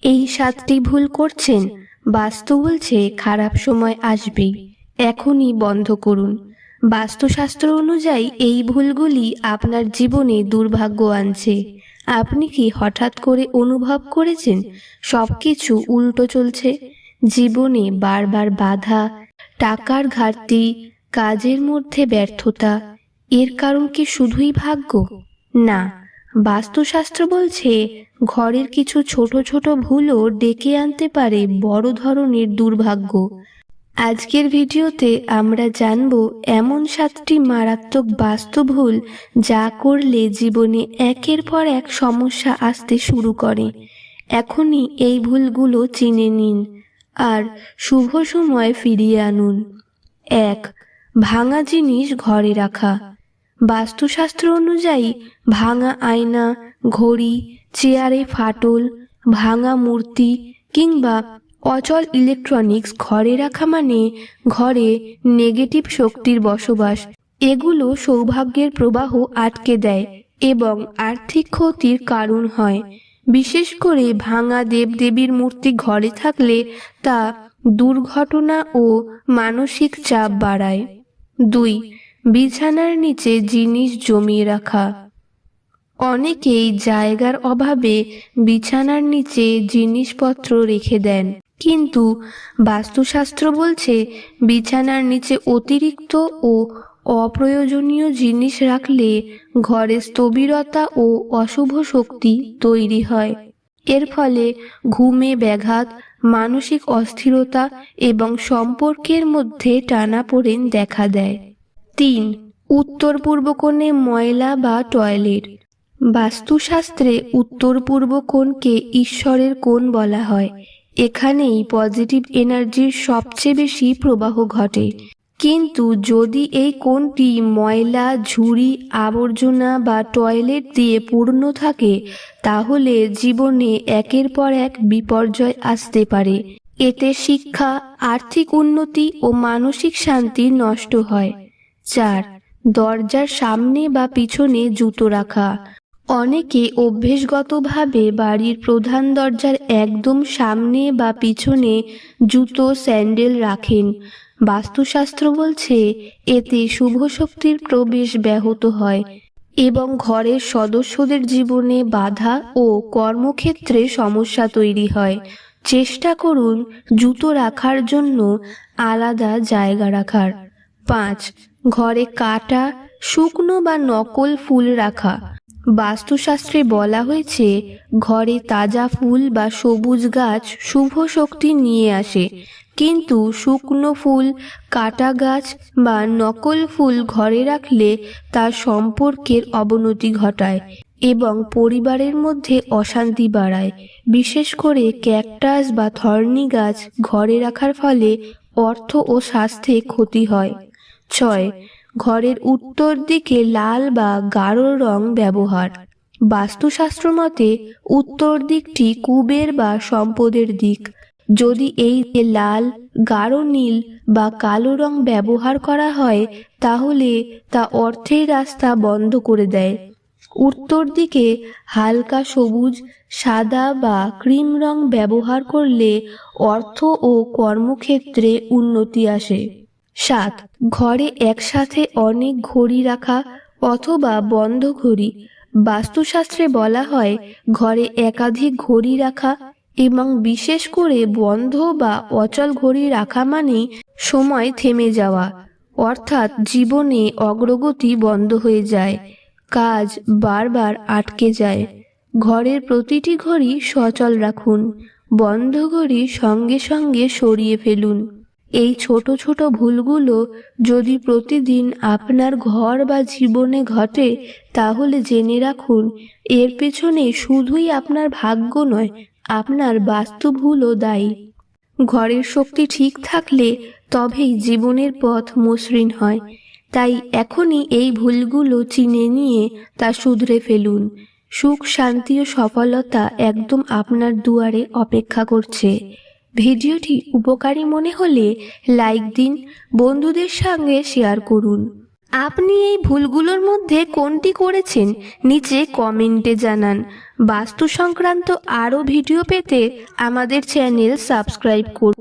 এই 7টি ভুল করছেন। বাস্তু বলছে খারাপ সময় আসবেই, এখনই বন্ধ করুন। বাস্তুশাস্ত্র অনুযায়ী এই ভুলগুলি আপনার জীবনে দুর্ভাগ্য আনছে। আপনি কি হঠাৎ করে অনুভব করেছেন সবকিছু উল্টো চলছে? জীবনে বারবার বাধা, টাকার ঘাটতি, কাজের মধ্যে ব্যর্থতা। এর কারণ কি শুধুই ভাগ্য? না, বাস্তুশাস্ত্র বলছে ঘরের কিছু ছোট ছোট ভুলও ডেকে আনতে পারে বড় ধরনের দুর্ভাগ্য। আজকের ভিডিওতে আমরা জানব এমন 7টি মারাত্মক বাস্তু ভুল যা করলে জীবনে একের পর এক সমস্যা আসতে শুরু করে। এখনই এই ভুলগুলো চিনে নিন আর শুভ সময় ফিরিয়ে আনুন। 1. ভাঙা জিনিস ঘরে রাখা। বাস্তুশাস্ত্র অনুযায়ী ভাঙা আয়না, ঘড়ি, চেয়ারে ফাটল, ভাঙা মূর্তি কিংবা অচল ইলেকট্রনিক্স ঘরে রাখা মানে ঘরে নেগেটিভ শক্তির বসবাস। এগুলো সৌভাগ্যের প্রবাহ আটকে দেয় এবং আর্থিক ক্ষতির কারণ হয়। বিশেষ করে ভাঙা দেবদেবীর মূর্তি ঘরে থাকলে তা দুর্ঘটনা ও মানসিক চাপ বাড়ায়। 2. বিছানার নিচে জিনিস জমিয়ে রাখা। অনেকেই জায়গার অভাবে বিছানার নিচে জিনিসপত্র রেখে দেন, কিন্তু বাস্তুশাস্ত্র বলছে বিছানার নিচে অতিরিক্ত ও অপ্রয়োজনীয় জিনিস রাখলে ঘরে স্থবিরতা ও অশুভ শক্তি তৈরি হয়। এর ফলে ঘুমে ব্যাঘাত, মানসিক অস্থিরতা এবং সম্পর্কের মধ্যে টানাপোড়েন দেখা দেয়। 3. উত্তর পূর্ব কোণে ময়লা বা টয়লেট। বাস্তুশাস্ত্রে উত্তর পূর্ব কোণকে ঈশ্বরের কোণ বলা হয়। এখানেই পজিটিভ এনার্জির সবচেয়ে বেশি প্রবাহ ঘটে। কিন্তু যদি এই কোণটি ময়লা, ঝুড়ি, আবর্জনা বা টয়লেট দিয়ে পূর্ণ থাকে, তাহলে জীবনে একের পর এক বিপর্যয় আসতে পারে। এতে শিক্ষা, আর্থিক উন্নতি ও মানসিক শান্তি নষ্ট হয়। 4. দরজার সামনে বা পিছনে জুতো রাখা। অনেকে অভ্যেসগতভাবে বাড়ির প্রধান দরজার একদম সামনে বা পিছনে জুতো, স্যান্ডেল রাখেন। বাস্তুশাস্ত্র বলছে এতে শুভ শক্তির প্রবেশ ব্যাহত হয় এবং ঘরের সদস্যদের জীবনে বাধা ও কর্মক্ষেত্রে সমস্যা তৈরি হয়। চেষ্টা করুন জুতো রাখার জন্য আলাদা জায়গা রাখার। 5. ঘরে কাটা, শুকনো বা নকল ফুল রাখা। বাস্তুশাস্ত্রে বলা হয়েছে ঘরে তাজা ফুল বা সবুজ গাছ শুভ শক্তি নিয়ে আসে, কিন্তু শুকনো ফুল, কাটা গাছ বা নকল ফুল ঘরে রাখলে তা সম্পর্কের অবনতি ঘটায় এবং পরিবারের মধ্যে অশান্তি বাড়ায়। বিশেষ করে ক্যাকটাস বা থর্নি গাছ ঘরে রাখার ফলে অর্থ ও স্বাস্থ্যে ক্ষতি হয়। 6. ঘরের উত্তর দিকে লাল বা গাঢ় রং ব্যবহার। বাস্তুশাস্ত্র মতে উত্তর দিকটি কুবের বা সম্পদের দিক। যদি এই লাল, গাঢ় নীল বা কালো রং ব্যবহার করা হয়, তাহলে তা অর্থের রাস্তা বন্ধ করে দেয়। উত্তর দিকে হালকা সবুজ, সাদা বা ক্রিম রং ব্যবহার করলে অর্থ ও কর্মক্ষেত্রে উন্নতি আসে। 7. ঘরে একসাথে অনেক ঘড়ি রাখা অথবা বন্ধ ঘড়ি। বাস্তুশাস্ত্রে বলা হয় ঘরে একাধিক ঘড়ি রাখা এবং বিশেষ করে বন্ধ বা অচল ঘড়ি রাখা মানেই সময় থেমে যাওয়া, অর্থাৎ জীবনে অগ্রগতি বন্ধ হয়ে যায়, কাজ বারবার আটকে যায়। ঘরের প্রতিটি ঘড়ি সচল রাখুন, বন্ধ ঘড়ি সঙ্গে সঙ্গে সরিয়ে ফেলুন। এই ছোট ছোট ভুলগুলো যদি প্রতিদিন আপনার ঘর বা জীবনে ঘটে, তাহলে জেনে রাখুন এর পেছনে শুধুই আপনার ভাগ্য নয়, আপনার বাস্তু ভুলও দায়ী। ঘরের শক্তি ঠিক থাকলে তবেই জীবনের পথ মসৃণ হয়। তাই এখনই এই ভুলগুলো চিনে নিয়ে তা শুধরে ফেলুন। সুখ, শান্তি ও সফলতা একদম আপনার দুয়ারে অপেক্ষা করছে। ভিডিওটি উপকারী মনে হলে লাইক দিন, বন্ধুদের সঙ্গে শেয়ার করুন আপনি এই ভুলগুলোর মধ্যে কোনটি করেছেন নিচে কমেন্টে জানান। বাস্তু সংক্রান্ত আরও ভিডিও পেতে আমাদের চ্যানেল সাবস্ক্রাইব করুন।